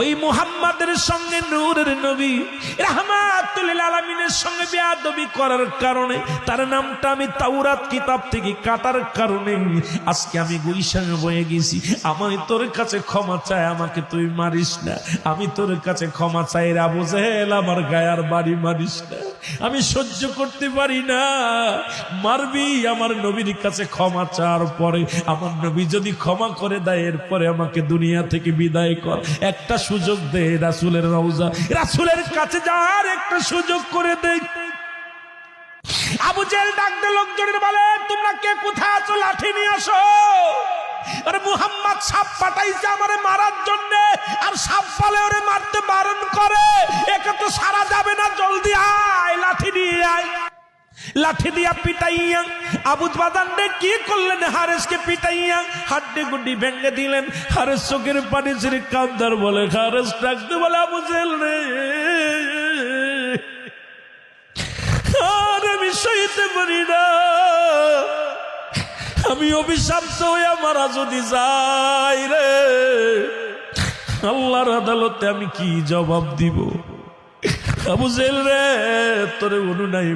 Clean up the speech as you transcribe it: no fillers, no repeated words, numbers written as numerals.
ওই মুহাম্মাদের সঙ্গে নূরের নবী রাহমাতুল লিল আলামিনের সঙ্গে বেয়াদবি করার কারণে তার নামটা আমি তাওরাত কিতাব থেকে কাটার কারণে আজকে আমি গুইশান বয়ে গেছি। আমি তোর কাছে ক্ষমা চাই, আমাকে তুই মারিস না। আমি তোর কাছে ক্ষমা চাই রে আবু জেহেল, আমার গায়ার বাড়ি মারিস না। আমি সহ্য করতে পারি না, মারবি। আমার নবীর কাছে ক্ষমা চাওয়ার পরে আমার নবী যদি ক্ষমা করে দেয় এরপরে আমাকে দুনিয়া থেকে বিদায় কর। একটা সুযোগ দে রাসূলের রওজা, রাসূলের কাছে যাওয়ার একটা সুযোগ করে দে। আবু জেহেল ডাক দিয়ে লোকজনের বলে, তোমরা কে কোথায় আছো? লাঠি নিয়ে আসো। আরে মুহাম্মদ সাপ পাঠাইছে আমারে মারার জন্য, আর সাপ বলে ওরে মারতে বারণ করে। একে তো সারা যাবে না, জলদি আয়, লাঠি নিয়ে আয়। লাঠি দিয়া পিটাইয়া আবু বাদানরে কি করলেন? হারেসকে পিটাইয়া হাড্ডি গুড্ডি ভেঙে দিলেন। হারেস চোখের পানি ছেড়ে কান্দার বলে, হারেস ডাকতে বলে, আবু জেহেল রে, আর আমি সইতে পারি না। আমি অভিশপ্ত হইয়া মারা যদি যাই রে, আল্লাহর আদালতে আমি কি জবাব দিব? আবু জেহেল রে, তোরে অনু নাই।